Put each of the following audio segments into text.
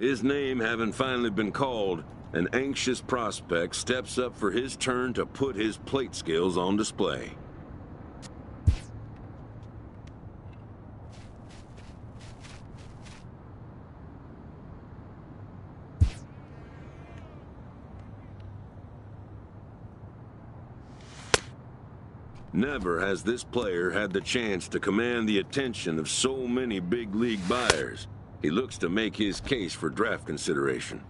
His name having finally been called, an anxious prospect steps up for his turn to put his plate skills on display. Never has this player had the chance to command the attention of so many big league buyers. He looks to make his case for draft consideration.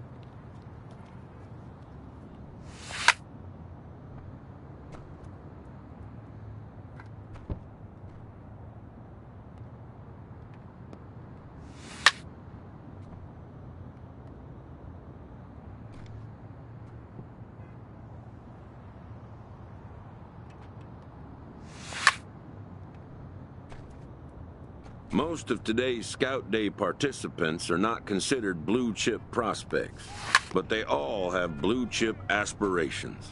Most of today's Scout Day participants are not considered blue-chip prospects, but they all have blue-chip aspirations.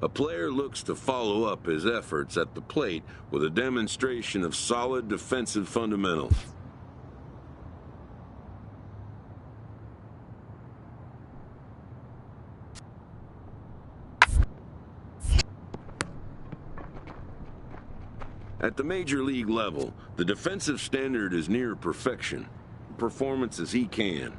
A player looks to follow up his efforts at the plate with a demonstration of solid defensive fundamentals. At the major league level, the defensive standard is near perfection. Performance as he can.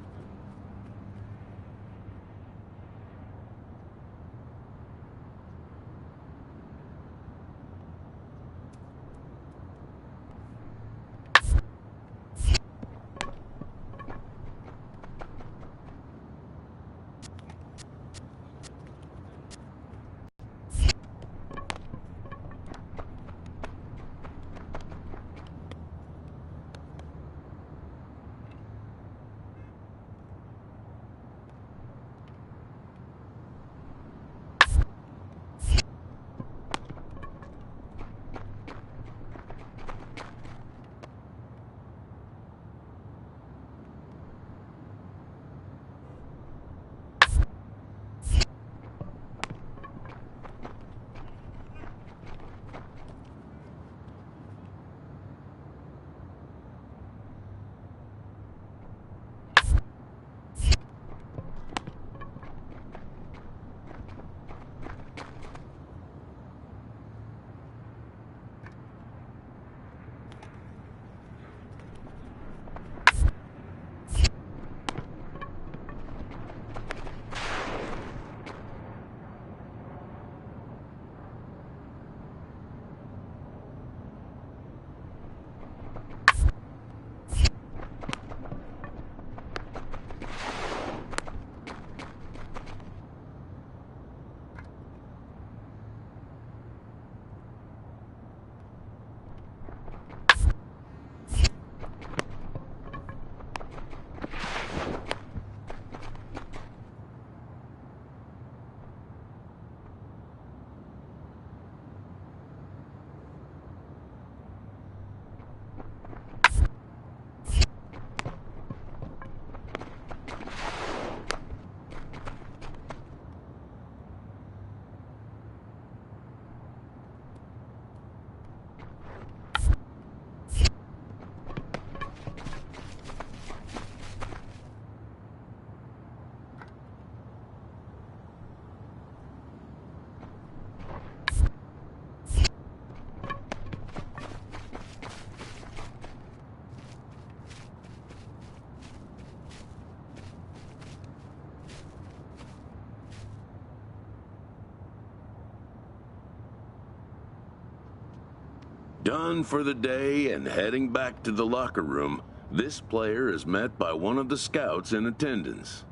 Done for the day and heading back to the locker room, this player is met by one of the scouts in attendance.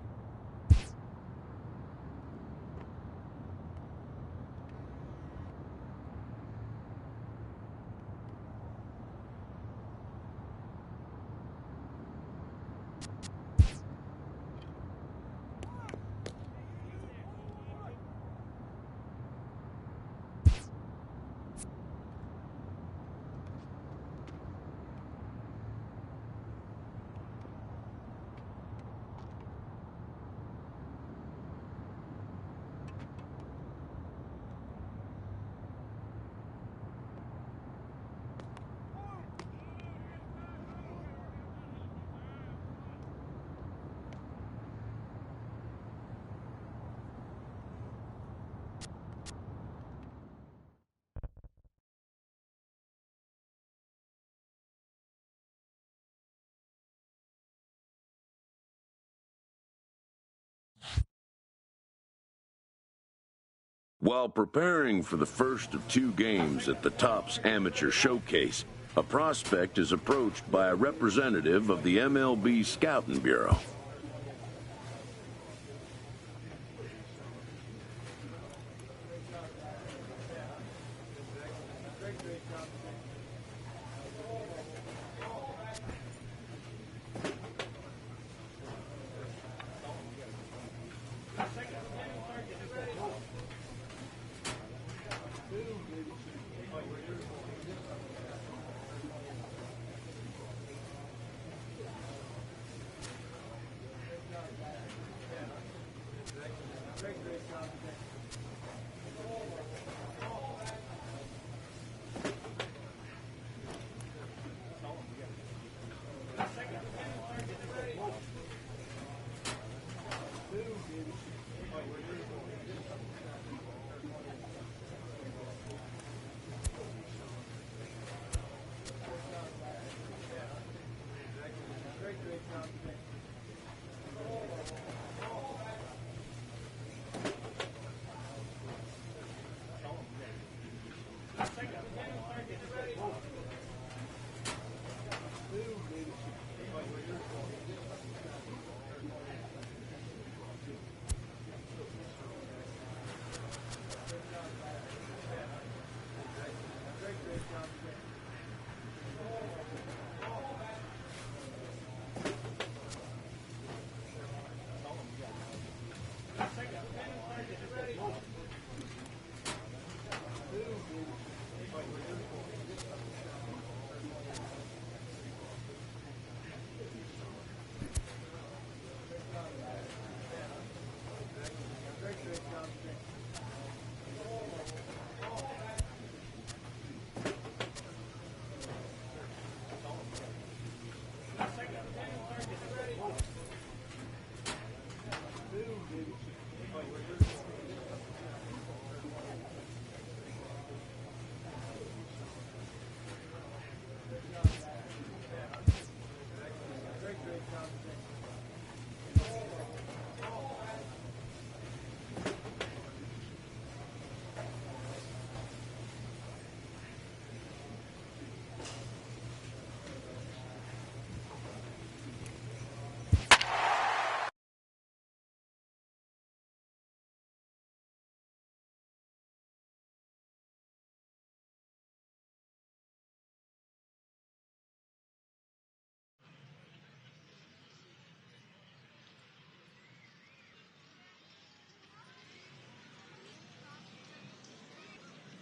While preparing for the first of 2 games at the Topps Amateur Showcase, a prospect is approached by a representative of the MLB Scouting Bureau.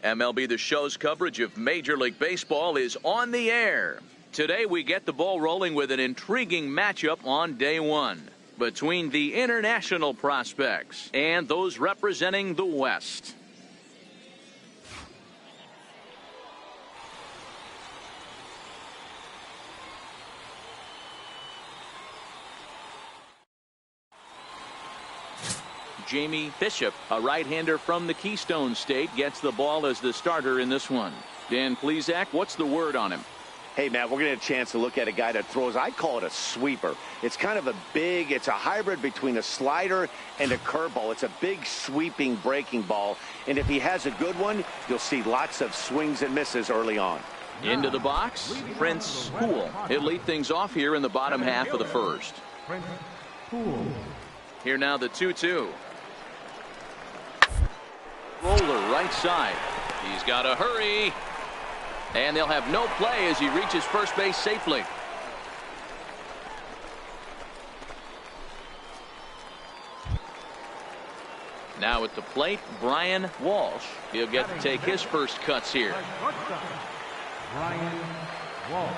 MLB The Show's coverage of Major League Baseball is on the air. Today we get the ball rolling with an intriguing matchup on day 1 between the international prospects and those representing the West. Jamie Bishop, a right-hander from the Keystone State, gets the ball as the starter in this one. Dan Plesac, what's the word on him? Hey, Matt, we're going to get a chance to look at a guy that throws, I call it a sweeper. It's kind of it's a hybrid between a slider and a curveball. It's a big sweeping breaking ball, and if he has a good one, you'll see lots of swings and misses early on. Into the box, Prince Poole. He'll lead things off here in the bottom half of the first. Here now the 2-2. Roller right side. He's got to hurry. And they'll have no play as he reaches first base safely. Now at the plate, Brian Walsh. He'll get to take his first cuts here. Brian Walsh.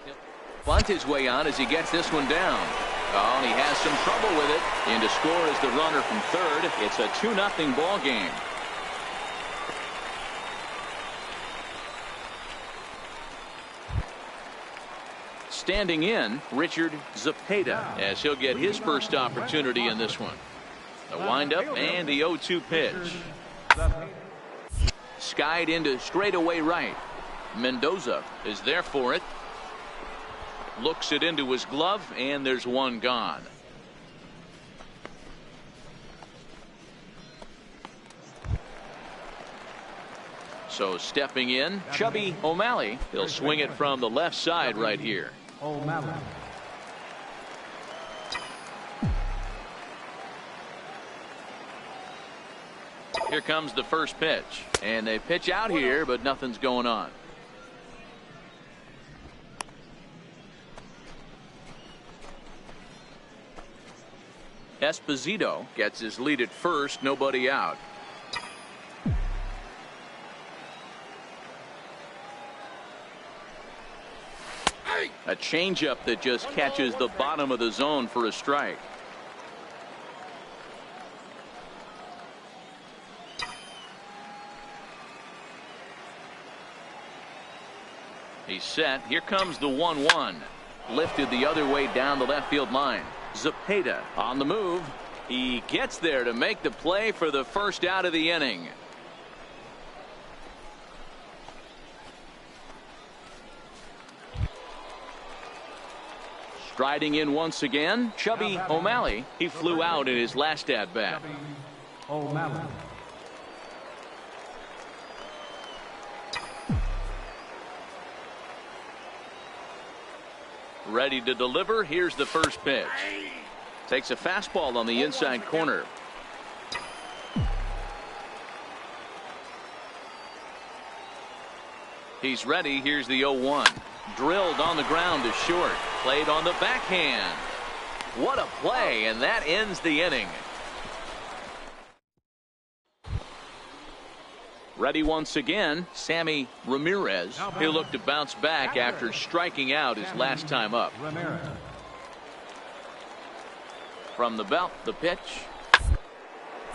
He'll bunt his way on as he gets this one down. Oh, and he has some trouble with it. In to score is the runner from third. It's a 2-0 ball game. Standing in, Richard Zepeda, as he'll get his first opportunity in this one. The windup and the 0-2 pitch. Skied into straightaway right. Mendoza is there for it. Looks it into his glove, and there's one gone. So stepping in, Chubby O'Malley. He'll swing it from the left side right here. O'Malley. Here comes the first pitch, and they pitch out here, but nothing's going on. Esposito gets his lead at first, nobody out. A changeup that just catches the bottom of the zone for a strike. He's set. Here comes the 1-1. Lifted the other way down the left field line. Zepeda on the move. He gets there to make the play for the first out of the inning. Striding in once again, Chubby O'Malley. He flew out in his last at bat. O'Malley. Ready to deliver. Here's the first pitch. Takes a fastball on the inside corner. He's ready. Here's the 0-1. Drilled on the ground to short. Played on the backhand. What a play, and that ends the inning. Ready once again, Sammy Ramirez. He'll look to bounce back after striking out his last time up. From the belt, the pitch.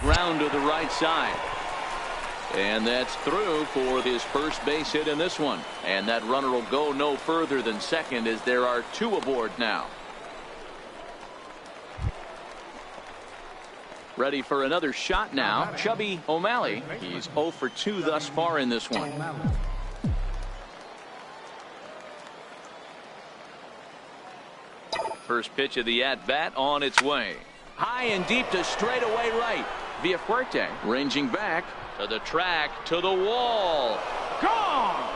Ground to the right side. And that's through for his first base hit in this one. And that runner will go no further than second as there are two aboard now. Ready for another shot now. Chubby O'Malley. He's 0 for 2 thus far in this one. First pitch of the at-bat on its way. High and deep to straightaway right. Villafuerte ranging back to the track, to the wall. Gone!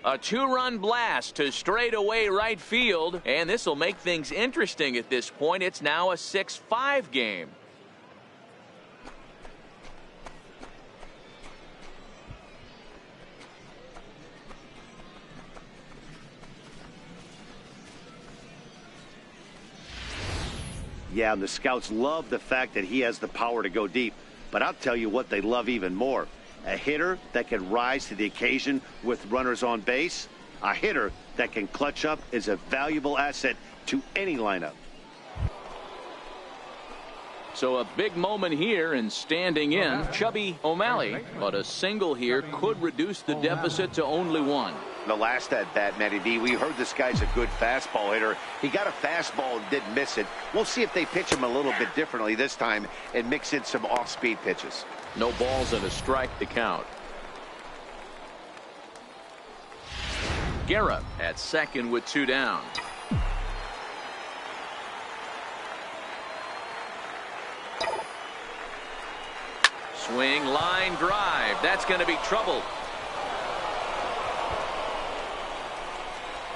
A two-run blast to straightaway right field, and this will make things interesting at this point. It's now a 6-5 game. Yeah, and the scouts love the fact that he has the power to go deep. But I'll tell you what they love even more. A hitter that can rise to the occasion with runners on base. A hitter that can clutch up is a valuable asset to any lineup. So a big moment here, and standing in, Chubby O'Malley. But a single here could reduce the deficit to only one. The last at-bat, Matty D, we heard this guy's a good fastball hitter. He got a fastball and didn't miss it. We'll see if they pitch him a little bit differently this time and mix in some off-speed pitches. No balls and a strike to count. Guerra at second with 2 down. Swing, line drive. That's going to be trouble.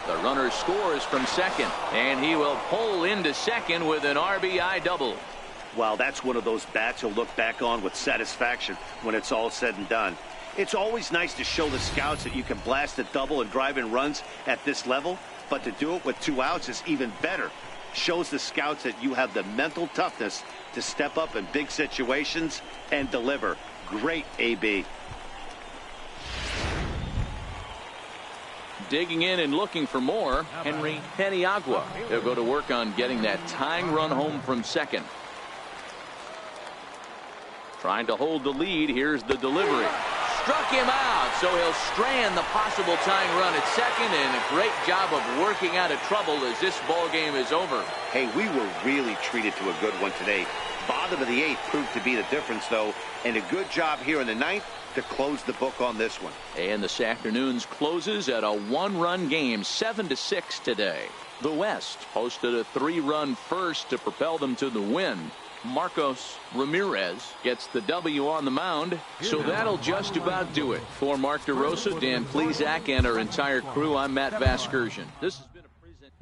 The runner scores from second, and he will pull into second with an RBI double. Well, that's one of those bats you'll look back on with satisfaction when it's all said and done. It's always nice to show the scouts that you can blast a double and drive in runs at this level, but to do it with 2 outs is even better. Shows the scouts that you have the mental toughness to step up in big situations and deliver. Great, AB. Digging in and looking for more, Henry Paniagua. He'll go to work on getting that tying run home from second. Trying to hold the lead. Here's the delivery. Struck him out, so he'll strand the possible tying run at second, and a great job of working out of trouble as this ball game is over. Hey, we were really treated to a good one today. Bottom of the 8th proved to be the difference, though, and a good job here in the 9th to close the book on this one. And this afternoon's closes at a 1-run game, 7-6 today. The West posted a 3-run first to propel them to the win. Marcos Ramirez gets the W on the mound, so that'll just about do it. For Mark DeRosa, Dan Plesac, and our entire crew, I'm Matt Vasgersian. This has been a present.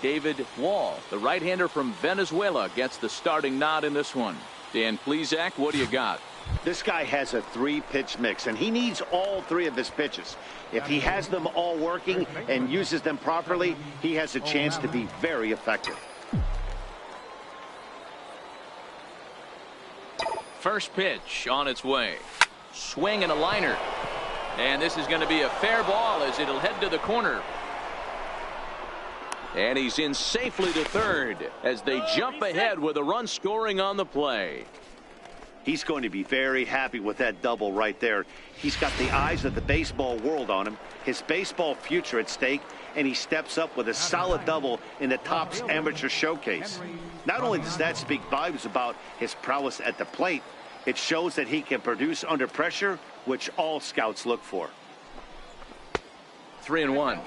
David Wall, the right-hander from Venezuela, gets the starting nod in this one. Dan Plesac, what do you got? This guy has a 3-pitch mix, and he needs all 3 of his pitches. If he has them all working and uses them properly, he has a chance to be very effective. First pitch on its way. Swing and a liner. And this is going to be a fair ball as it'll head to the corner. And he's in safely to third as they jump ahead with a run scoring on the play. He's going to be very happy with that double right there. He's got the eyes of the baseball world on him, his baseball future at stake, and he steps up with a solid double in the Topps Amateur Showcase. Not only does that speak volumes about his prowess at the plate, it shows that he can produce under pressure, which all scouts look for. 3-1.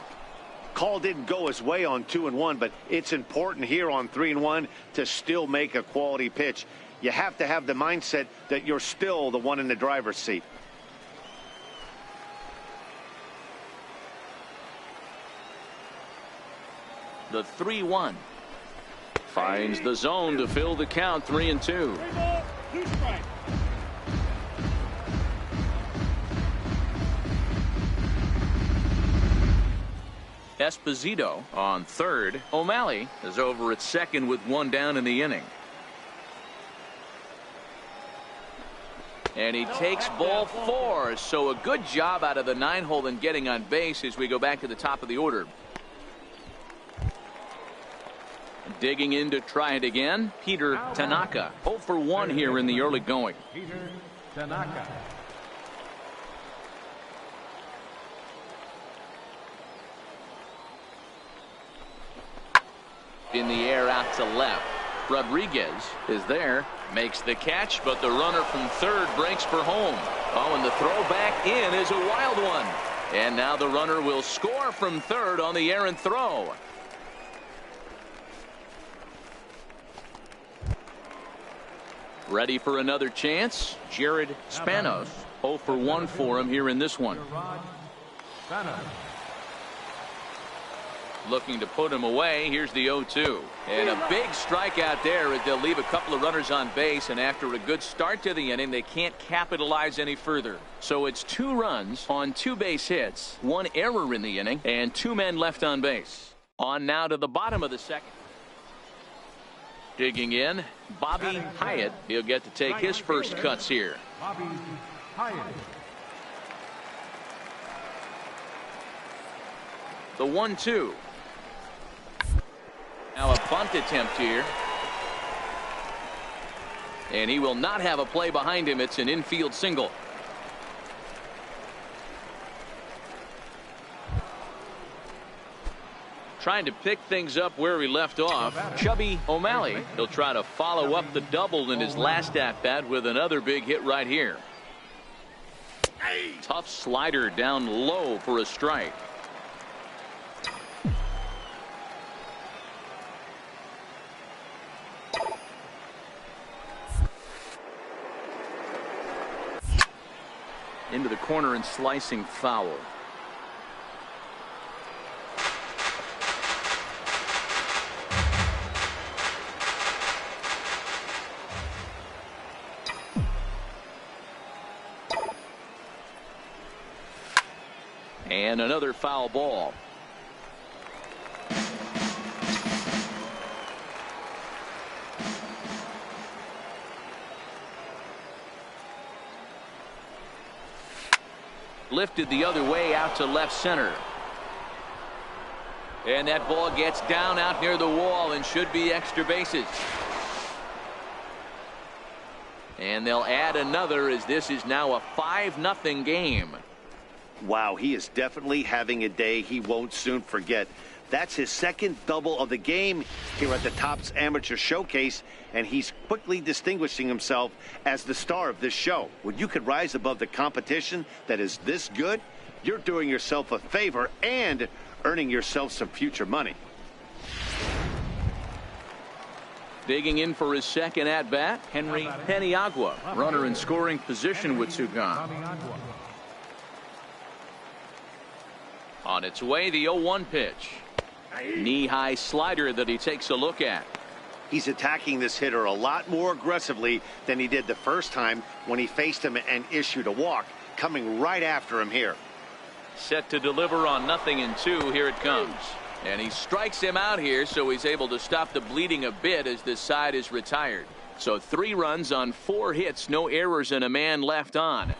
Call didn't go his way on 2-1, but it's important here on 3-1 to still make a quality pitch. You have to have the mindset that you're still the one in the driver's seat. The 3-1 finds the zone to fill the count. 3-2. Esposito on third. O'Malley is over at second with 1 down in the inning. And he takes ball 4. So a good job out of the 9-hole in getting on base as we go back to the top of the order. Digging in to try it again, Peter Tanaka. 0 for 1 here in the early going. Peter Tanaka. In the air out to left. Rodriguez is there, makes the catch, but the runner from third breaks for home. Oh, and the throw back in is a wild one. And now the runner will score from third on the errant throw. Ready for another chance? Jared Spanos. 0 for 1 for him here in this one. looking to put him away. Here's the 0-2. And a big strikeout there as they'll leave a couple of runners on base, and after a good start to the inning, they can't capitalize any further. So it's 2 runs on 2 base hits, 1 error in the inning, and 2 men left on base. On now to the bottom of the second. Digging in, Bobby Hyatt. He'll get to take his first cuts here. Bobby Hyatt. The 1-2. Now a bunt attempt here. And he will not have a play behind him. It's an infield single. Trying to pick things up where he left off. Chubby O'Malley. He'll try to follow up the double in his last at-bat with another big hit right here. Tough slider down low for a strike. Into the corner and slicing foul. And another foul ball. Lifted the other way out to left center. And that ball gets down out near the wall and should be extra bases. And they'll add another as this is now a 5-0 game. Wow, he is definitely having a day he won't soon forget. That's his second double of the game here at the Topps Amateur Showcase, and he's quickly distinguishing himself as the star of this show. When you can rise above the competition that is this good, you're doing yourself a favor and earning yourself some future money. Digging in for his second at-bat, Henry Peniagua, runner in scoring position with Sugan. On its way, the 0-1 pitch. Knee-high slider that he takes a look at. He's attacking this hitter a lot more aggressively than he did the first time when he faced him and issued a walk, coming right after him here. Set to deliver on 0-2. Here it comes. And he strikes him out here, so he's able to stop the bleeding a bit as this side is retired. So 3 runs on 4 hits, no errors, and a man left on.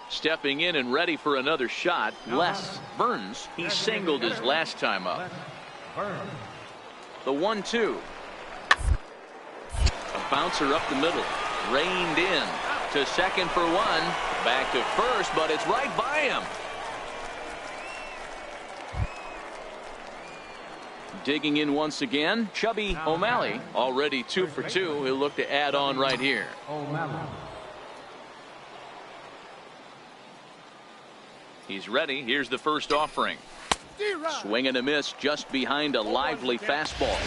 Stepping in and ready for another shot, Les Burns. He singled his last time up. The 1-2. A bouncer up the middle. Reined in to second for 1. Back to first, but it's right by him. Digging in once again, Chubby O'Malley. Already 2 for 2. He'll look to add on right here. He's ready. Here's the first offering. Swing and a miss just behind a lively fastball.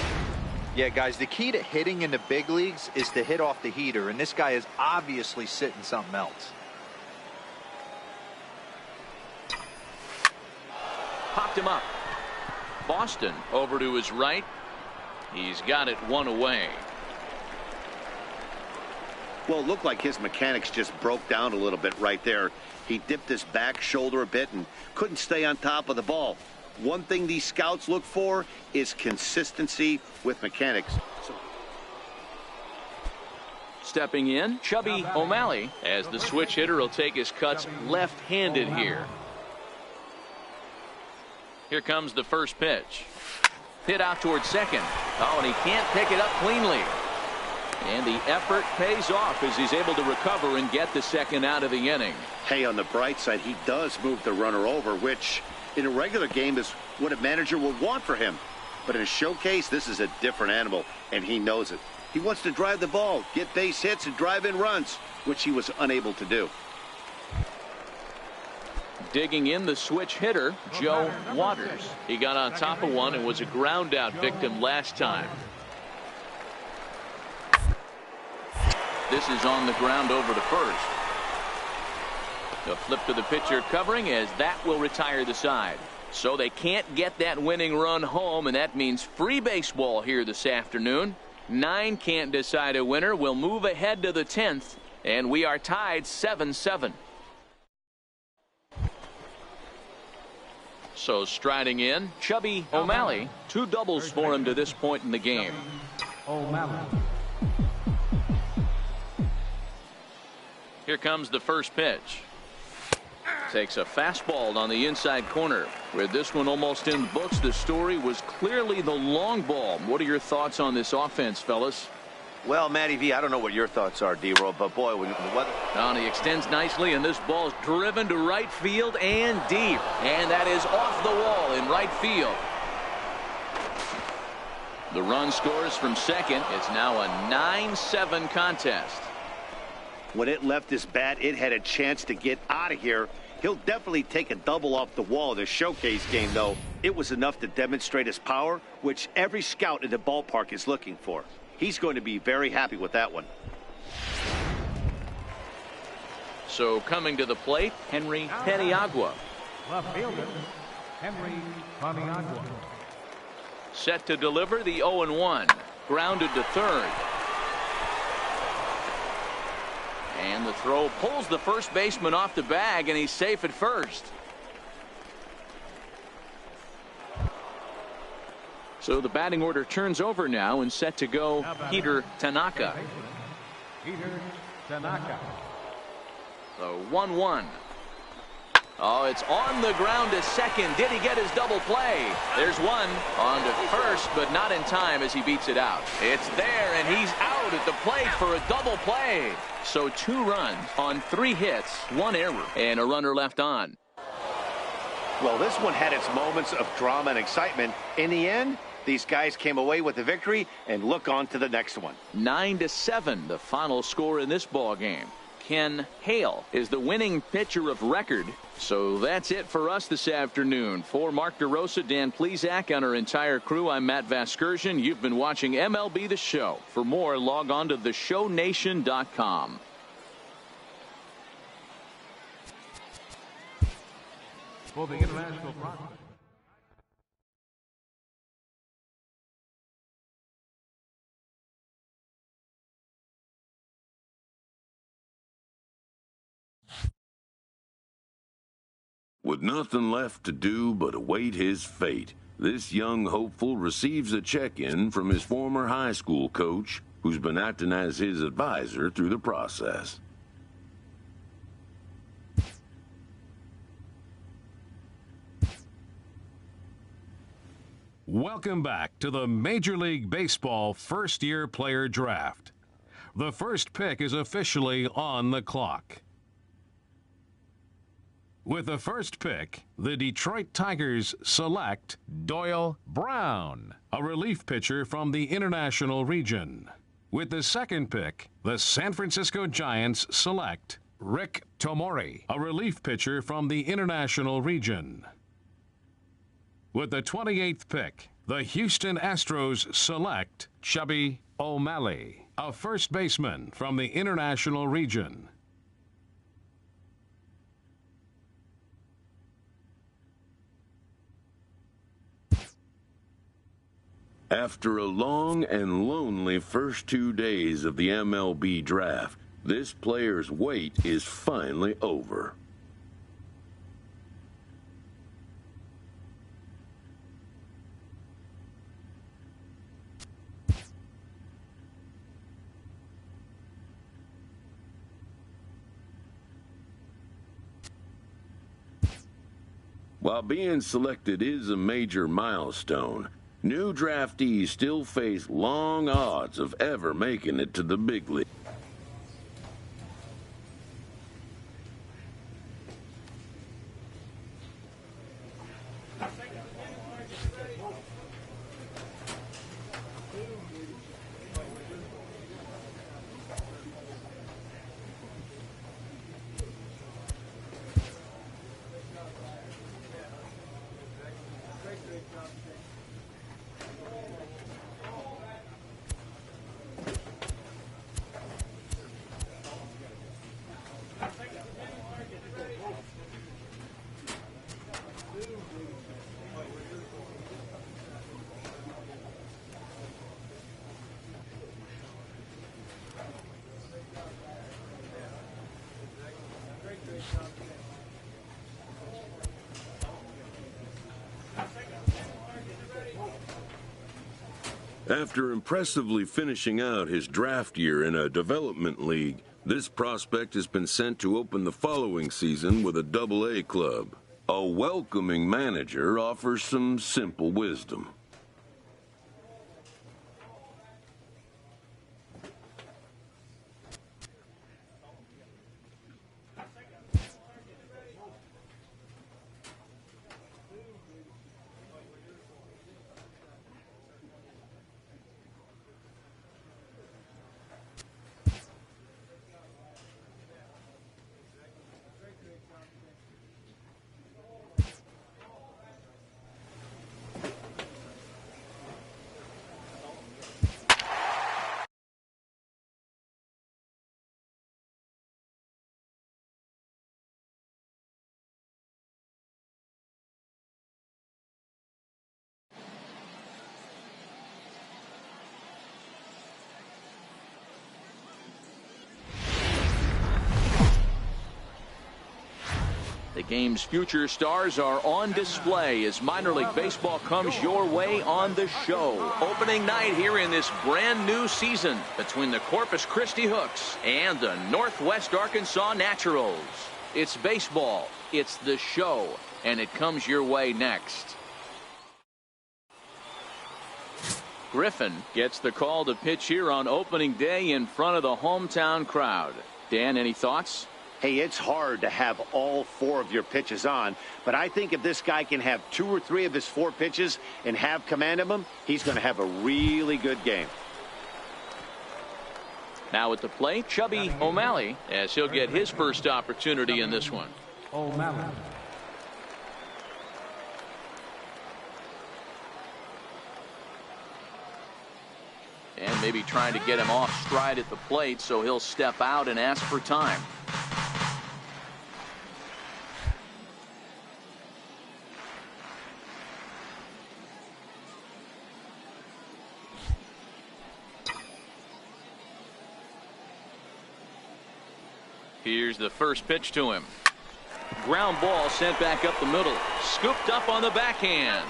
Yeah, guys, the key to hitting in the big leagues is to hit off the heater, and this guy is obviously sitting something else. Popped him up. Boston over to his right. He's got it 1 away. Well, it looked like his mechanics just broke down a little bit right there. He dipped his back shoulder a bit and couldn't stay on top of the ball. One thing these scouts look for is consistency with mechanics. Stepping in, Chubby O'Malley, as the switch hitter will take his cuts left-handed here. Here comes the first pitch. Hit out towards second. Oh, and he can't pick it up cleanly. And the effort pays off as he's able to recover and get the second out of the inning. Hey, on the bright side, he does move the runner over, which in a regular game is what a manager would want for him. But in a showcase, this is a different animal, and he knows it. He wants to drive the ball, get base hits, and drive in runs, which he was unable to do. Digging in, the switch hitter, Joe Waters. He got on top of one and was a ground out victim last time. This is on the ground over to first. The flip to the pitcher covering as that will retire the side. So they can't get that winning run home, and that means free baseball here this afternoon. 9 can't decide a winner. We'll move ahead to the 10th, and we are tied 7-7. So striding in, Chubby O'Malley. 2 doubles for him to this point in the game. O'Malley. Here comes the first pitch. Takes a fastball on the inside corner. With this one almost in the books, the story was clearly the long ball. What are your thoughts on this offense, fellas? Well, Matty V, I don't know what your thoughts are, D-Roll, but boy, when the weather... He extends nicely, and this ball's driven to right field and deep. And that is off the wall in right field. The run scores from second. It's now a 9-7 contest. When it left his bat, it had a chance to get out of here. He'll definitely take a double off the wall in the showcase game, though. It was enough to demonstrate his power, which every scout in the ballpark is looking for. He's going to be very happy with that one. So coming to the plate, Henry Paniagua. Left fielder, Henry Paniagua. Set to deliver the 0-1. Grounded to third. And the throw pulls the first baseman off the bag, and he's safe at first. So the batting order turns over now, and set to go Peter Tanaka. Peter Tanaka. The 1-1. Oh, it's on the ground to second. Did he get his double play? There's one on to first, but not in time as he beats it out. It's there, and he's out at the plate for a double play. So 2 runs on 3 hits, 1 error, and a runner left on. Well, this one had its moments of drama and excitement. In the end, these guys came away with the victory, and look on to the next one. 9-7, the final score in this ball game. Ken Hale is the winning pitcher of record. So that's it for us this afternoon. For Mark DeRosa, Dan Plesac, and our entire crew, I'm Matt Vasgersian. You've been watching MLB The Show. For more, log on to theshownation.com. For the international prospect. With nothing left to do but await his fate, this young hopeful receives a check-in from his former high school coach, who's been acting as his advisor through the process. Welcome back to the Major League Baseball first-year player draft. The first pick is officially on the clock. With the first pick, the Detroit Tigers select Doyle Brown, a relief pitcher from the International Region. With the second pick, the San Francisco Giants select Rick Tomori, a relief pitcher from the International Region. With the 28th pick, the Houston Astros select Chubby O'Malley, a first baseman from the International Region. After a long and lonely first 2 days of the MLB draft, this player's wait is finally over. While being selected is a major milestone, new draftees still face long odds of ever making it to the big league. After impressively finishing out his draft year in a development league, this prospect has been sent to open the following season with a Double-A club. A welcoming manager offers some simple wisdom. The game's future stars are on display as minor league baseball comes your way on the show. Opening night here in this brand new season between the Corpus Christi Hooks and the Northwest Arkansas Naturals. It's baseball, it's the show, and it comes your way next. Griffin gets the call to pitch here on opening day in front of the hometown crowd. Dan, any thoughts? Hey, it's hard to have all 4 of your pitches on, but I think if this guy can have 2 or 3 of his 4 pitches and have command of them, he's going to have a really good game. Now at the plate, Chubby O'Malley, as he'll get his first opportunity in this one. O'Malley. And maybe trying to get him off stride at the plate, so he'll step out and ask for time. Here's the first pitch to him. Ground ball sent back up the middle. Scooped up on the backhand.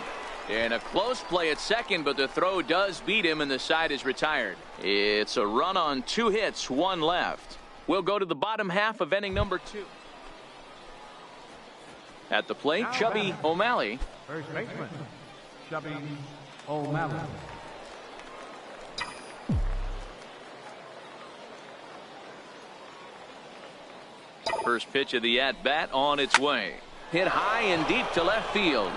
And a close play at second, but the throw does beat him and the side is retired. It's a run on 2 hits, 1 left. We'll go to the bottom half of inning number 2. At the plate, Chubby O'Malley. First baseman, Chubby O'Malley. First pitch of the at-bat on its way. Hit high and deep to left field.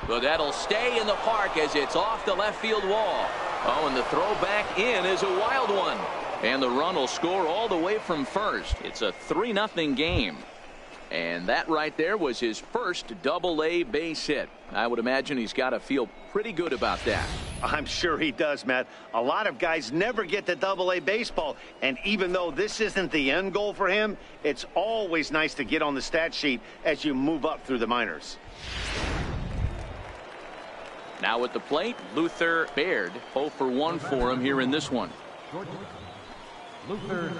But that'll stay in the park as it's off the left field wall. Oh, and the throw back in is a wild one. And the run will score all the way from first. It's a 3-0 game. And that right there was his first Double-A base hit. I would imagine he's got to feel pretty good about that. I'm sure he does, Matt. A lot of guys never get to Double-A baseball, and even though this isn't the end goal for him, it's always nice to get on the stat sheet as you move up through the minors. Now at the plate, Luther Baird. 0 for 1 for him here in this one. Luther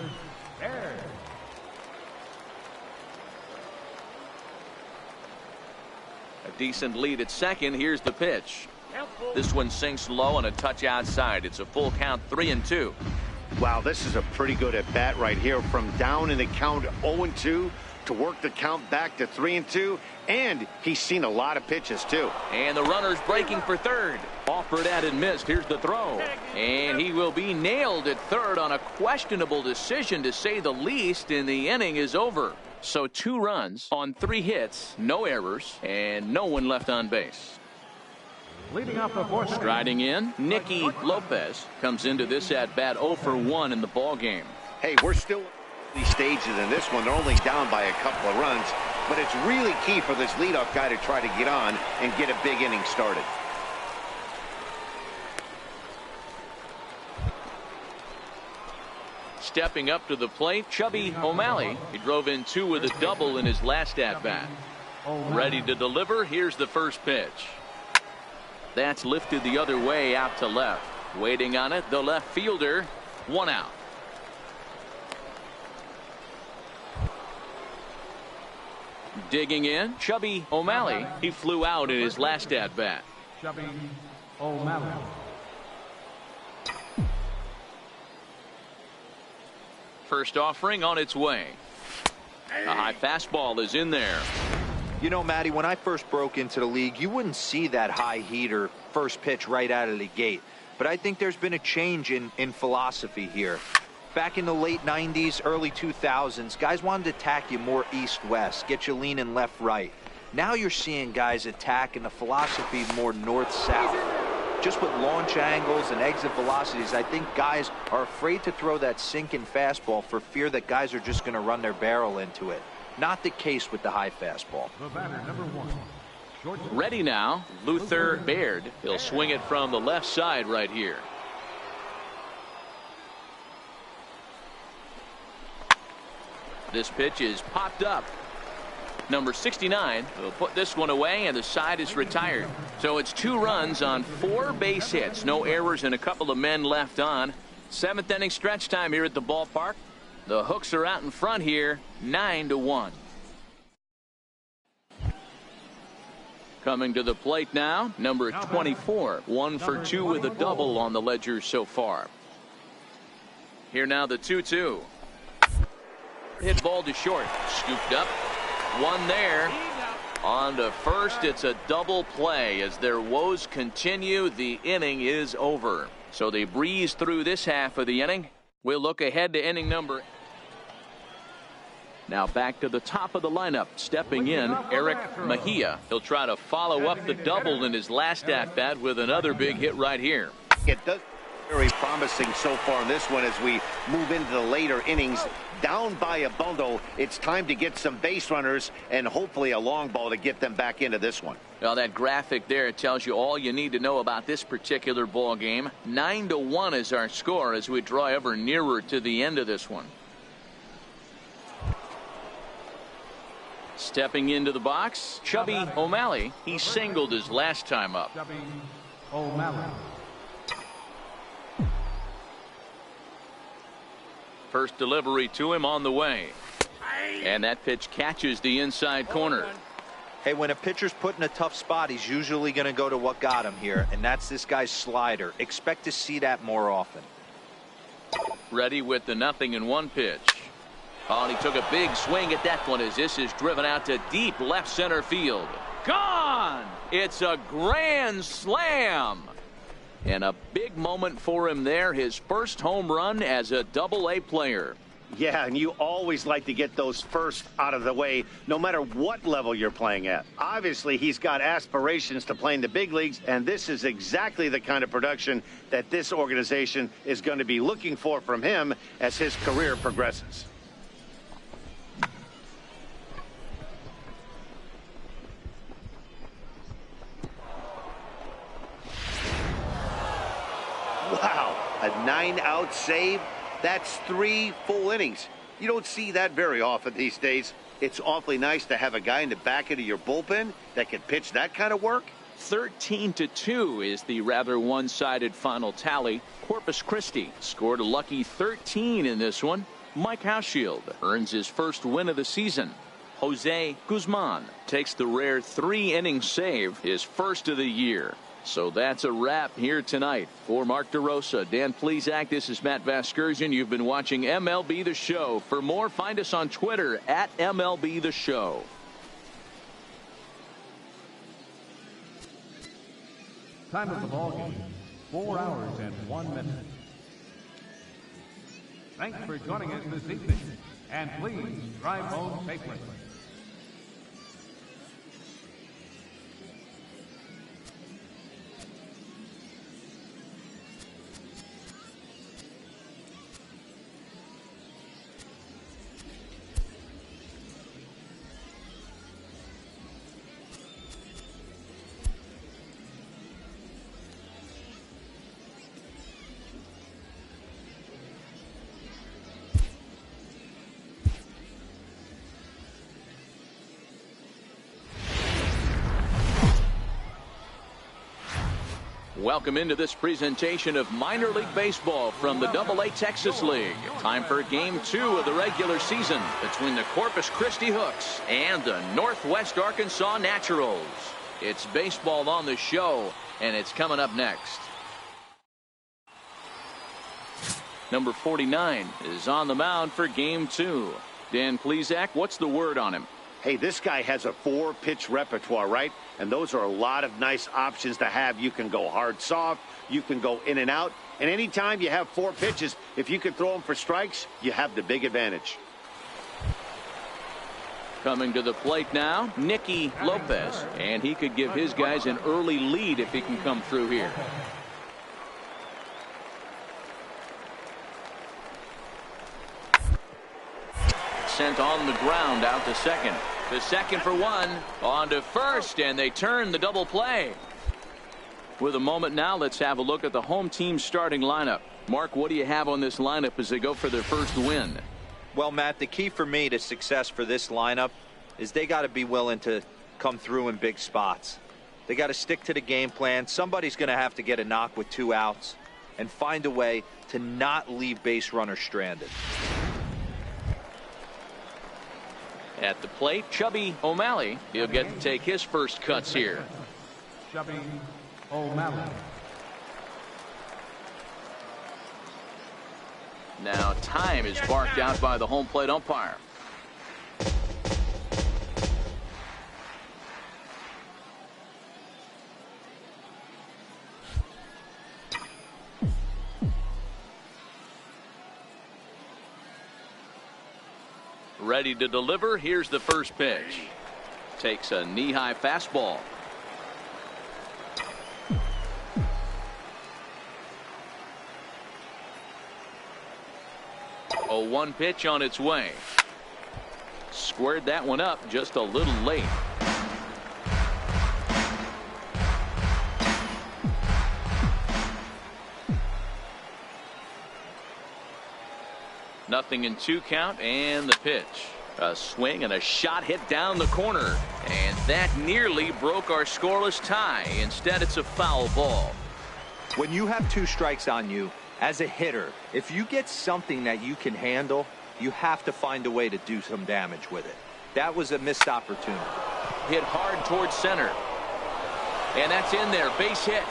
Baird. A decent lead at second. Here's the pitch. This one sinks low on a touch outside. It's a full count, 3-2. Wow, this is a pretty good at bat right here. From down in the count 0-2 to work the count back to 3-2. And he's seen a lot of pitches too. And the runner's breaking for third. Offered at and missed. Here's the throw. And he will be nailed at third on a questionable decision, to say the least, and the inning is over. So 2 runs on 3 hits, no errors, and no one left on base. Leading off the 4th. Striding in, Nicky Lopez comes into this at bat 0 for 1 in the ball game. Hey, we're still in these stages in this one. They're only down by a couple of runs, but it's really key for this leadoff guy to try to get on and get a big inning started. Stepping up to the plate, Chubby O'Malley. He drove in 2 with a double in his last at-bat. Ready to deliver. Here's the first pitch. That's lifted the other way out to left. Waiting on it, the left fielder. 1 out. Digging in, Chubby O'Malley. He flew out in his last at-bat. Chubby O'Malley. First offering on its way. A high fastball is in there. You know, Matty, when I first broke into the league, you wouldn't see that high heater first pitch right out of the gate. But I think there's been a change in philosophy here. Back in the late 90s, early 2000s, guys wanted to attack you more east-west, get you leaning left-right. Now you're seeing guys attack in the philosophy more north-south. Just with launch angles and exit velocities, I think guys are afraid to throw that sinking fastball for fear that guys are just going to run their barrel into it. Not the case with the high fastball. The batter, number 1. Shortstop. Ready now, Luther Baird. He'll swing it from the left side right here. This pitch is popped up. Number 69 will put this one away, and the side is retired. So it's 2 runs on 4 base hits. No errors and a couple of men left on. 7th inning stretch time here at the ballpark. The Hooks are out in front here, 9-1. Coming to the plate now, number 24. 1 for 2 with a double on the ledger so far. Here now the 2-2. Hit ball to short. Scooped up. One there. On to first. It's a double play as their woes continue. The inning is over. So they breeze through this half of the inning. We'll look ahead to inning number. Now back to the top of the lineup. Stepping in, Eric Mejia. He'll try to follow up the double in his last at-bat with another big hit right here. It does very promising so far in this one as we move into the later innings. Down by a bundle, it's time to get some base runners and hopefully a long ball to get them back into this one. Well, that graphic there tells you all you need to know about this particular ball game. 9-1 is our score as we draw ever nearer to the end of this one. Stepping into the box, Chubby O'Malley. He singled his last time up. Chubby O'Malley. First delivery to him on the way. And that pitch catches the inside corner. Hey, when a pitcher's put in a tough spot, he's usually going to go to what got him here, and that's this guy's slider. Expect to see that more often. Ready with the 0-1 pitch. Oh, and he took a big swing at that one as this is driven out to deep left center field. Gone! It's a grand slam. And a big moment for him there, his first home run as a Double-A player. Yeah, and you always like to get those first out of the way, no matter what level you're playing at. Obviously, he's got aspirations to play in the big leagues, and this is exactly the kind of production that this organization is going to be looking for from him as his career progresses. Wow, a 9-out save. That's 3 full innings. You don't see that very often these days. It's awfully nice to have a guy in the back end of your bullpen that can pitch that kind of work. 13-2 is the rather one-sided final tally. Corpus Christi scored a lucky 13 in this one. Mike Hauschild earns his first win of the season. Jose Guzman takes the rare 3-inning save, his first of the year. So that's a wrap here tonight. For Mark DeRosa, Dan Plesac, this is Matt Vasgersian. You've been watching MLB The Show. For more, find us on Twitter at MLB The Show. Time of the ball game, 4 hours and 1 minute. Thanks for joining us this evening, and please drive home safely. welcome into this presentation of minor league baseball from the AA Texas League. Time for Game 2 of the regular season between the Corpus Christi Hooks and the Northwest Arkansas Naturals. It's baseball on the show, and it's coming up next. Number 49 is on the mound for Game 2. Dan Plesac, what's the word on him? Hey, this guy has a 4-pitch repertoire, right? And those are a lot of nice options to have. You can go hard, soft. You can go in and out. And anytime you have 4 pitches, if you can throw them for strikes, you have the big advantage. Coming to the plate now, Nicky Lopez. And he could give his guys an early lead if he can come through here. Sent on the ground out to second. The second for one. On to first, and they turn the double play. With a moment now, let's have a look at the home team's starting lineup. Mark, what do you have on this lineup as they go for their first win? Well, Matt, the key for me to success for this lineup is they got to be willing to come through in big spots. They got to stick to the game plan. Somebody's going to have to get a knock with 2 outs and find a way to not leave base runners stranded. At the plate, Chubby O'Malley. He'll get to take his first cuts here. Chubby O'Malley. Now time is barked out by the home plate umpire. Ready to deliver. Here's the first pitch. Takes a knee-high fastball. A 1 pitch on its way. Squared that one up just a little late. Nothing in 2 count, and the pitch. A swing and a shot hit down the corner. And that nearly broke our scoreless tie. Instead, it's a foul ball. When you have 2 strikes on you, as a hitter, if you get something that you can handle, you have to find a way to do some damage with it. That was a missed opportunity. Hit hard towards center. And that's in there. Base hit.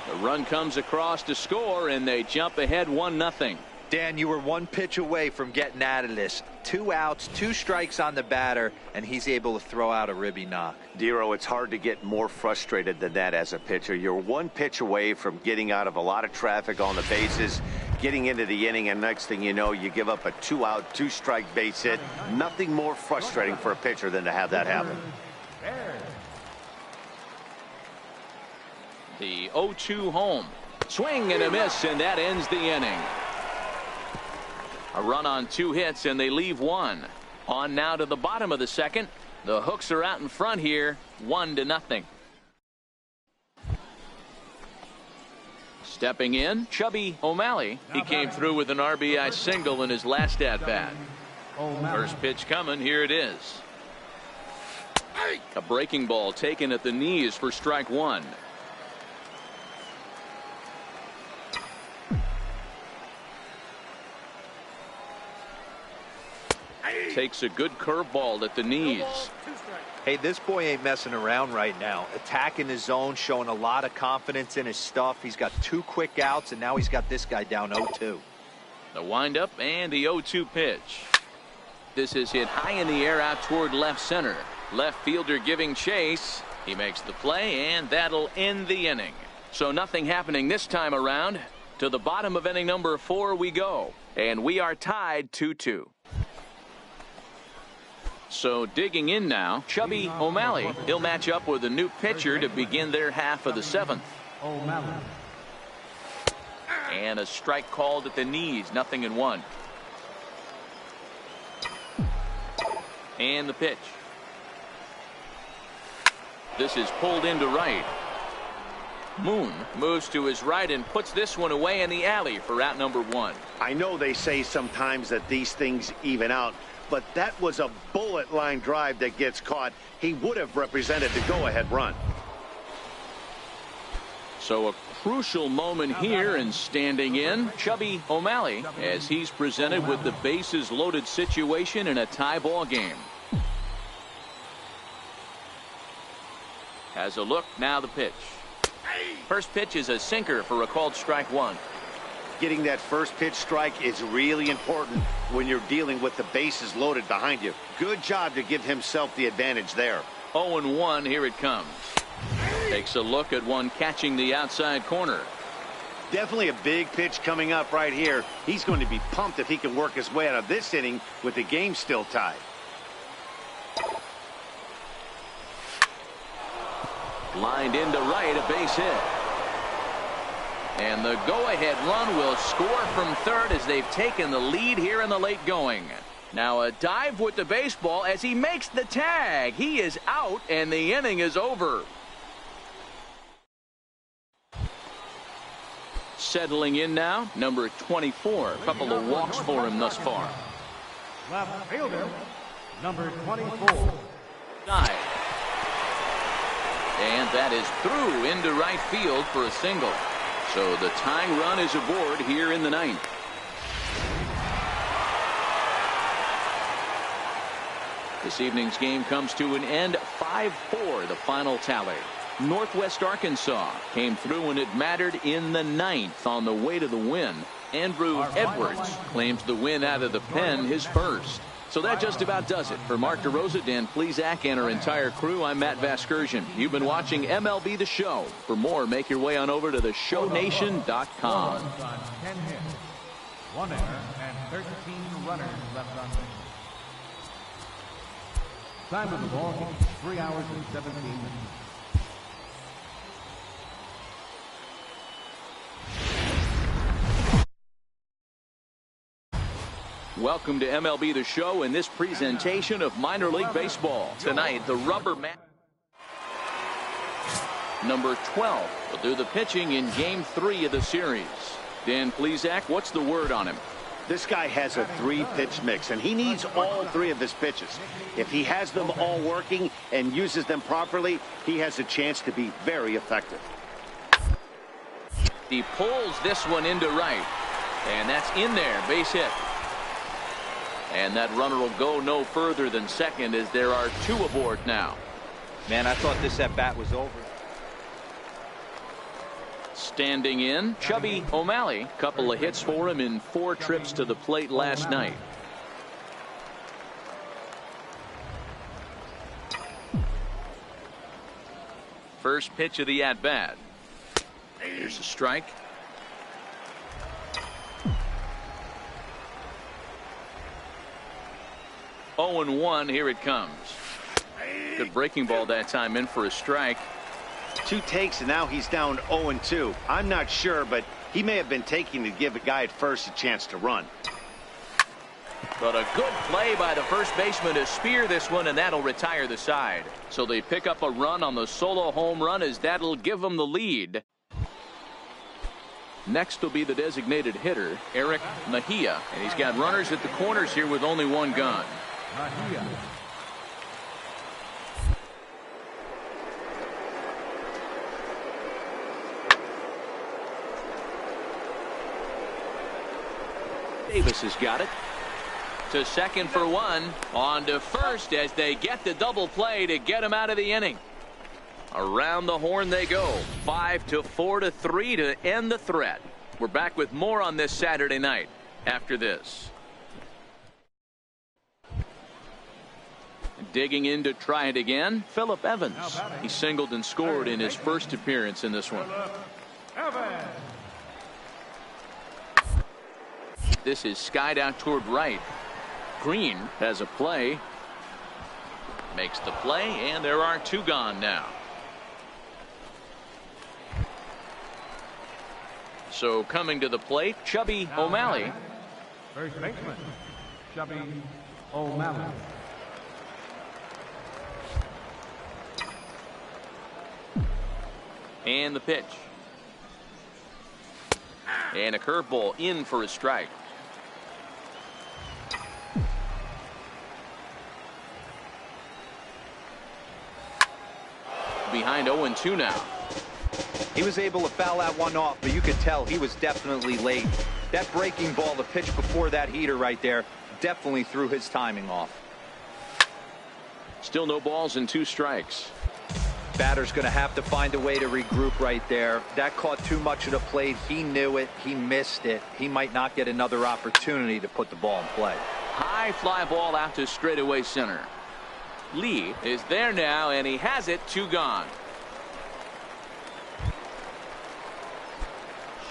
The run comes across to score, and they jump ahead 1-0. Dan, you were 1 pitch away from getting out of this. 2 outs, 2 strikes on the batter, and he's able to throw out a ribby knock. Dero, it's hard to get more frustrated than that as a pitcher. You're 1 pitch away from getting out of a lot of traffic on the bases, getting into the inning, and next thing you know, you give up a 2-out, 2-strike base hit. Nothing more frustrating for a pitcher than to have that happen. The 0-2 home. Swing and a miss, and that ends the inning. A run on 2 hits, and they leave 1. On now to the bottom of the second. The Hooks are out in front here, 1-0. Stepping in, Chubby O'Malley. He came through with an RBI single in his last at-bat. First pitch coming, here it is. A breaking ball taken at the knees for strike 1. Takes a good curveball at the knees. Hey, this boy ain't messing around right now. Attacking his zone, showing a lot of confidence in his stuff. He's got 2 quick outs, and now he's got this guy down 0-2. The windup and the 0-2 pitch. This is hit high in the air out toward left center. Left fielder giving chase. He makes the play, and that'll end the inning. So nothing happening this time around. To the bottom of inning number 4 we go, and we are tied 2-2. So digging in now, Chubby O'Malley. He'll match up with a new pitcher to begin their half of the 7th. And a strike called at the knees, 0-1. And the pitch. This is pulled into right. Moon moves to his right and puts this one away in the alley for out number 1. I know they say sometimes that these things even out, but that was a bullet line drive that gets caught. He would have represented the go-ahead run. So a crucial moment here, and standing in, Chubby O'Malley, as he's presented with the bases loaded situation in a tie ball game. Has a look, now the pitch. First pitch is a sinker for a called strike one. Getting that first pitch strike is really important when you're dealing with the bases loaded behind you. Good job to give himself the advantage there. 0-1, here it comes. Takes a look at one catching the outside corner. Definitely a big pitch coming up right here. He's going to be pumped if he can work his way out of this inning with the game still tied. Lined into right, a base hit. And the go-ahead run will score from third as they've taken the lead here in the late going. Now a dive with the baseball as he makes the tag. He is out and the inning is over. Settling in now, number 24. A couple of walks for him thus far. Left fielder, number 24. Dive. And that is through into right field for a single. So the tying run is aboard here in the ninth. This evening's game comes to an end, 5-4, the final tally. Northwest Arkansas came through when it mattered in the ninth on the way to the win. Andrew Edwards claims the win out of the pen, his first. So that just about does it. For Mark DeRosa, Dan Plesac, and our entire crew, I'm Matt Vasgersian. You've been watching MLB The Show. For more, make your way on over to theshownation.com. 10 hits, 1 error, and 13 runners left on base. Time of the ball game, 3 hours and 17 minutes. Welcome to MLB The Show in this presentation of minor league baseball. Tonight, the rubber mat. Number 12 will do the pitching in Game 3 of the series. Dan Plesac, what's the word on him? This guy has a 3-pitch mix, and he needs all 3 of his pitches. If he has them all working and uses them properly, he has a chance to be very effective. He pulls this one into right, and that's in there, base hit. And that runner will go no further than second as there are 2 aboard now. Man, I thought this at-bat was over. Standing in, Chubby O'Malley. Couple of hits for him in 4 trips to the plate last night. First pitch of the at-bat. Here's a strike. Oh, 0-1, here it comes. Good breaking ball that time, in for a strike. 2 takes, and now he's down 0-2. I'm not sure, but he may have been taking to give a guy at first a chance to run. But a good play by the first baseman to spear this one, and that'll retire the side. So they pick up a run on the solo home run as that'll give them the lead. Next will be the designated hitter, Eric Mejia. And he's got runners at the corners here with only 1 gun. Mejia. Davis has got it. To second for 1. On to first as they get the double play to get him out of the inning. Around the horn they go. 5-4-3 to end the threat. We're back with more on this Saturday night after this. Digging in to try it again, Phillip Evans. He singled and scored in his first appearance in this one. Evans. This is skied out toward right. Green has a play. Makes the play, and there are 2 gone now. So coming to the plate, Chubby O'Malley. First baseman, Chubby O'Malley. And the pitch. And a curveball in for a strike. Behind 0-2 now. He was able to foul that one off, but you could tell he was definitely late. That breaking ball, the pitch before that heater right there, definitely threw his timing off. Still no balls and 2 strikes. Batter's going to have to find a way to regroup right there. That caught too much of the plate. He knew it. He missed it. He might not get another opportunity to put the ball in play. High fly ball out to straightaway center. Lee is there now, and he has it. 2 gone.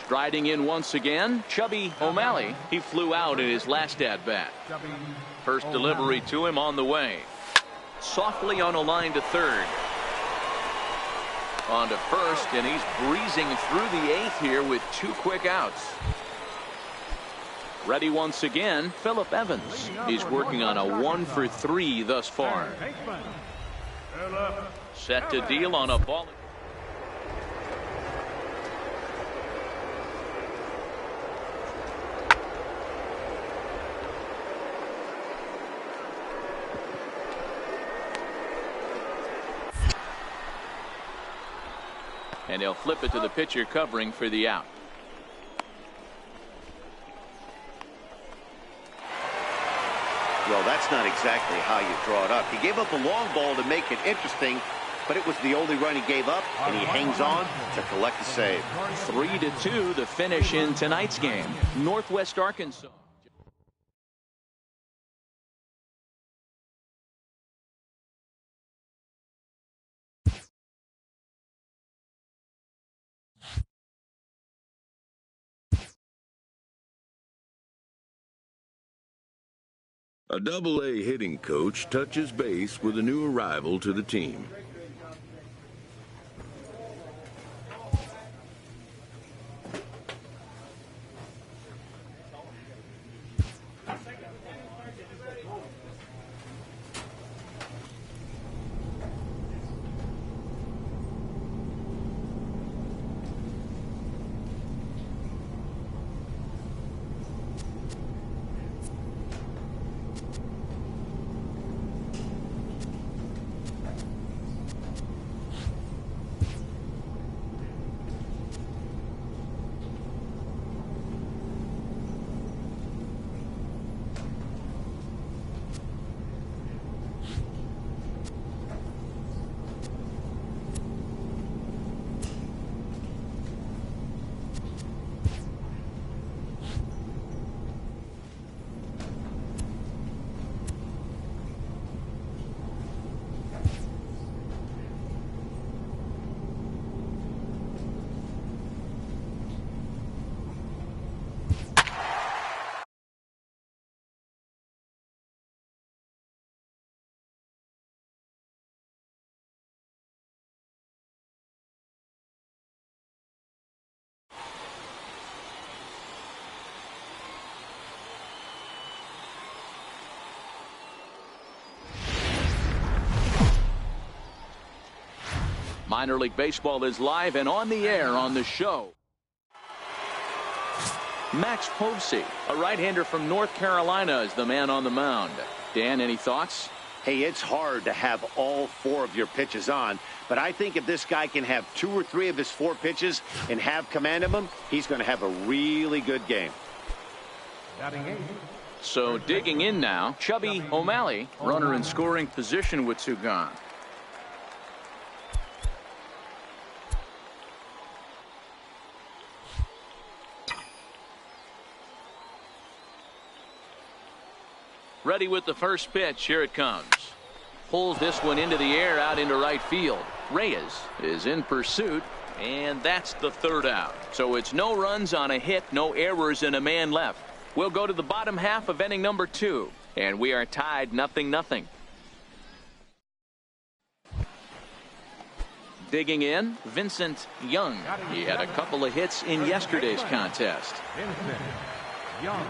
Striding in once again, Chubby O'Malley. He flew out in his last at-bat. First delivery to him on the way. Softly on a line to third. On to first, and he's breezing through the 8th here with 2 quick outs. Ready once again, Phillip Evans. He's working on a 1-for-3 thus far. Set to deal on a ball. And he'll flip it to the pitcher covering for the out. Well, that's not exactly how you draw it up. He gave up a long ball to make it interesting, but it was the only run he gave up, and he hangs on to collect the save. 3-2 the finish in tonight's game. Northwest Arkansas. A Double-A hitting coach touches base with a new arrival to the team. Minor League Baseball is live and on the air on the show. Max Posey, a right-hander from North Carolina, is the man on the mound. Dan, any thoughts? Hey, it's hard to have all 4 of your pitches on, but I think if this guy can have 2 or 3 of his 4 pitches and have command of them, he's going to have a really good game. So digging in now, Chubby O'Malley, runner in scoring position with 2 gone. Ready with the first pitch. Here it comes. Pulls this one into the air out into right field. Reyes is in pursuit, and that's the 3rd out. So it's no runs on a hit, no errors, and a man left. We'll go to the bottom half of inning number 2, and we are tied 0-0. Digging in, Vincent Young. He had a couple of hits in yesterday's contest. Vincent Young.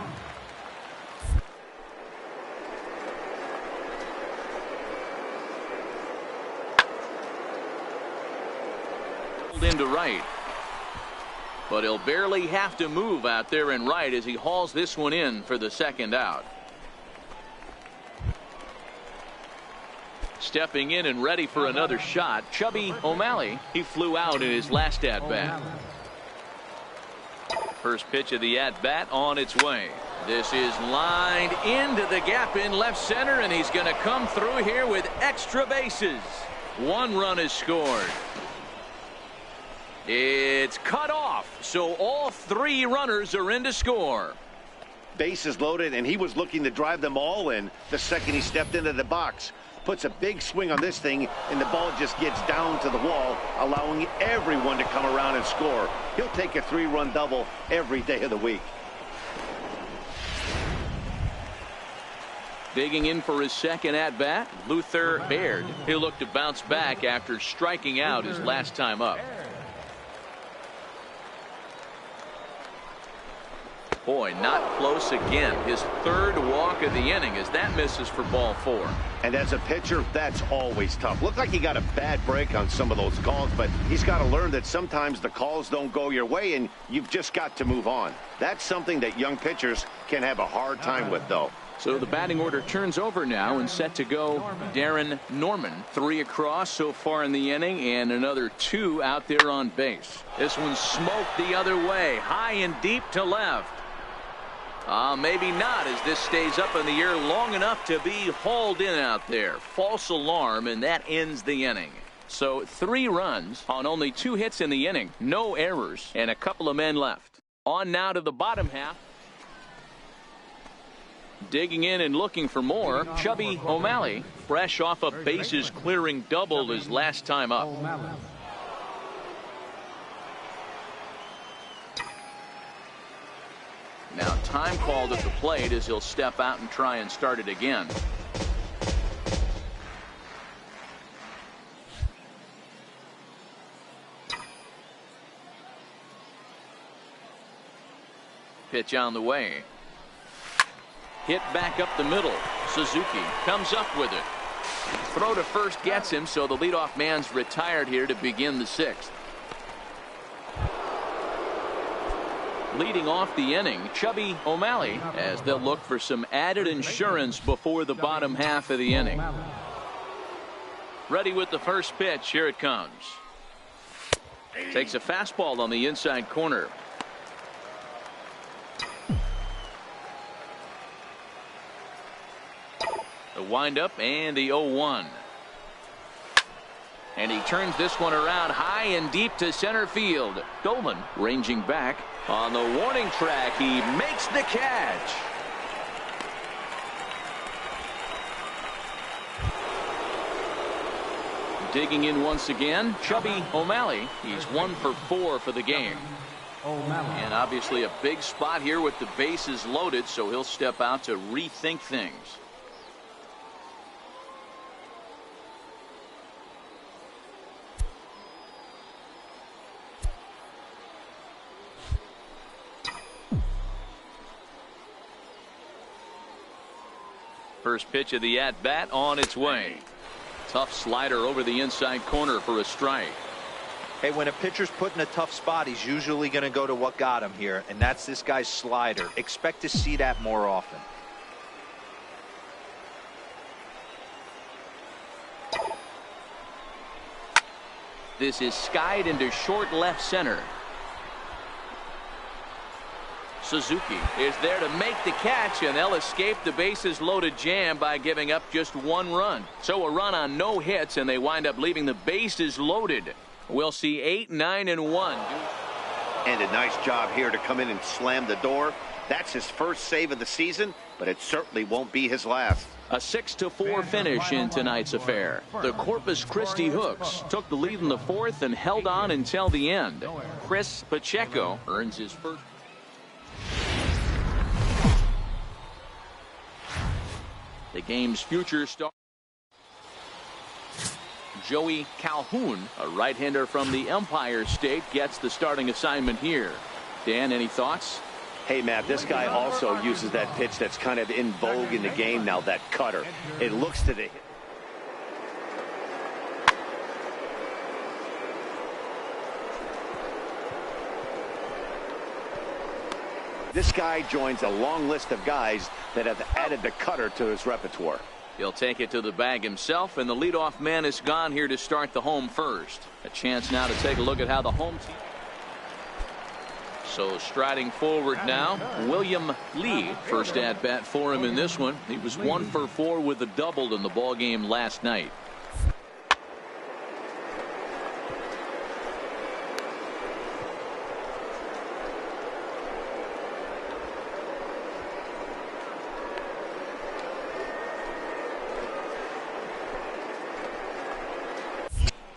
Into right, but he'll barely have to move out there in right as he hauls this one in for the 2nd out. Stepping in and ready for another shot, Chubby O'Malley. He flew out in his last at-bat. First pitch of the at-bat on its way. This is lined into the gap in left center, and he's going to come through here with extra bases. One run is scored. It's cut off, so all three runners are in to score. Bases loaded, and he was looking to drive them all in the second he stepped into the box. Puts a big swing on this thing, and the ball just gets down to the wall, allowing everyone to come around and score. He'll take a 3-run double every day of the week. Digging in for his second at-bat, Luther Baird. He'll look to bounce back after striking out his last time up. Boy, not close again. His third walk of the inning as that misses for ball 4. And as a pitcher, that's always tough. Looked like he got a bad break on some of those calls, but he's got to learn that sometimes the calls don't go your way, and you've just got to move on. That's something that young pitchers can have a hard time with, though. So the batting order turns over now and set to go Darren Norman. 3 across so far in the inning and another 2 out there on base. This one's smoked the other way, high and deep to left. Maybe not, as this stays up in the air long enough to be hauled in out there. False alarm, and that ends the inning. So 3 runs on only 2 hits in the inning. No errors, and a couple of men left. On now to the bottom half. Digging in and looking for more, Chubby O'Malley, fresh off a bases clearing double his last time up. Now time called at the plate as he'll step out and try and start it again. Pitch on the way. Hit back up the middle. Suzuki comes up with it. Throw to first gets him, so the leadoff man's retired here to begin the 6th. Leading off the inning, Chubby O'Malley, as they'll look for some added insurance before the bottom half of the inning. Ready with the first pitch. Here it comes. Takes a fastball on the inside corner. The windup and the 0-1. And he turns this one around high and deep to center field. Dolan ranging back on the warning track. He makes the catch. Digging in once again, Chubby O'Malley. He's 1 for 4 for the game. And obviously a big spot here with the bases loaded, so he'll step out to rethink things. First pitch of the at-bat on its way. Tough slider over the inside corner for a strike. Hey, when a pitcher's put in a tough spot, he's usually going to go to what got him here, and that's this guy's slider. Expect to see that more often. This is skied into short left center. Suzuki is there to make the catch, and they'll escape the bases loaded jam by giving up just 1 run. So a run on no hits, and they wind up leaving the bases loaded. We'll see 8, 9, and 1. And a nice job here to come in and slam the door. That's his first save of the season, but it certainly won't be his last. A 6-4 finish in tonight's affair. The Corpus Christi Hooks took the lead in the 4th and held on until the end. Chris Pacheco earns his first. The game's future star, Joey Calhoun, a right-hander from the Empire State, gets the starting assignment here. Dan, any thoughts? Hey, Matt, this guy also uses that pitch that's kind of in vogue in the game now, that cutter. It looks to the... This guy joins a long list of guys that have added the cutter to his repertoire. He'll take it to the bag himself, and the leadoff man is gone here to start the home first. A chance now to take a look at how the home team. So striding forward now, William Lee, first at bat for him in this one. He was 1 for 4 with a double in the ball game last night.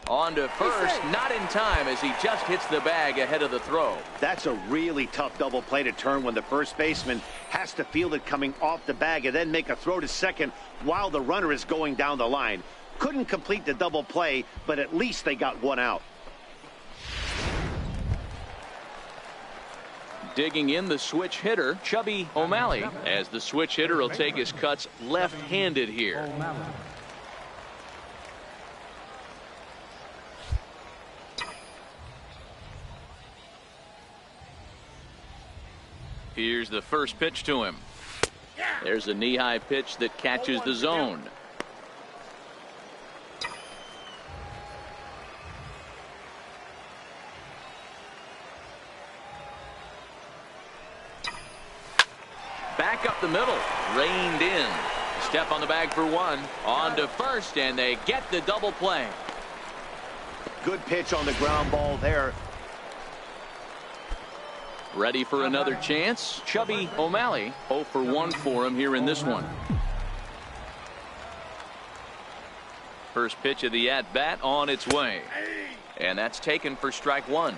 On to first, not in time as he just hits the bag ahead of the throw. That's a really tough double play to turn when the first baseman has to field it coming off the bag and then make a throw to second while the runner is going down the line. Couldn't complete the double play, but at least they got one out. Digging in the switch hitter, Chubby O'Malley, as the switch hitter will take his cuts left-handed here. Here's the first pitch to him. There's a knee-high pitch that catches the zone. Back up the middle, reined in. Step on the bag for one. On to first, and they get the double play. Good pitch on the ground ball there. Ready for another chance. Chubby O'Malley, 0 for 1 for him here in this one. First pitch of the at-bat on its way. And that's taken for strike one.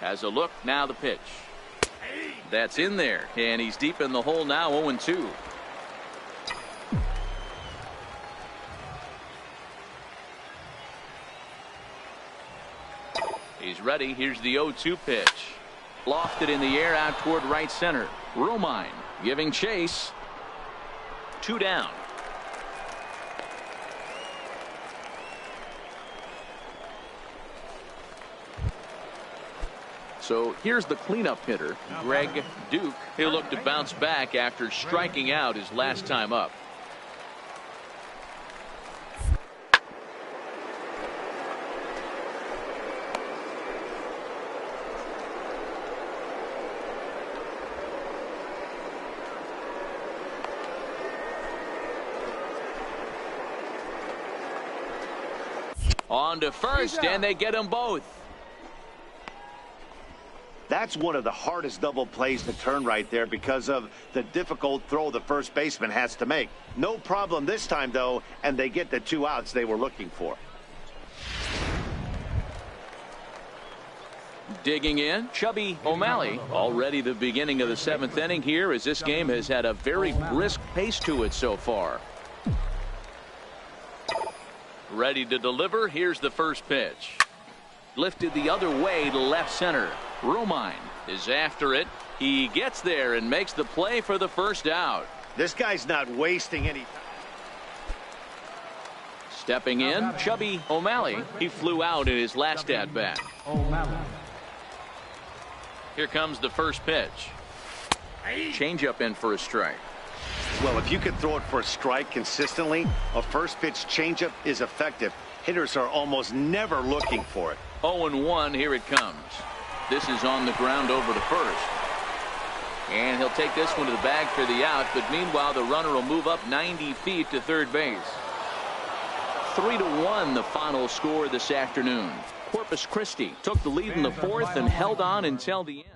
Has a look, now the pitch. That's in there, and he's deep in the hole now, 0-2. He's ready. Here's the 0-2 pitch. Lofted in the air out toward right center. Romine giving chase. 2 down. So here's the cleanup hitter, Greg Duke. He'll look to bounce back after striking out his last time up. On to first, and they get them both. That's one of the hardest double plays to turn right there because of the difficult throw the first baseman has to make. No problem this time, though, and they get the 2 outs they were looking for. Digging in, Chubby O'Malley. Already the beginning of the 7th inning here, as this game has had a very brisk pace to it so far. Ready to deliver. Here's the first pitch. Lifted the other way to left center. Romine is after it. He gets there and makes the play for the first out. This guy's not wasting any time. Stepping in, Chubby O'Malley. He flew out in his last at bat. Here comes the first pitch. Changeup in for a strike. Well, if you can throw it for a strike consistently, a first pitch changeup is effective. Hitters are almost never looking for it. 0-1, here it comes. This is on the ground over to first. And he'll take this one to the bag for the out, but meanwhile the runner will move up 90 feet to third base. 3-1 the final score this afternoon. Corpus Christi took the lead in the 4th and held on until the end.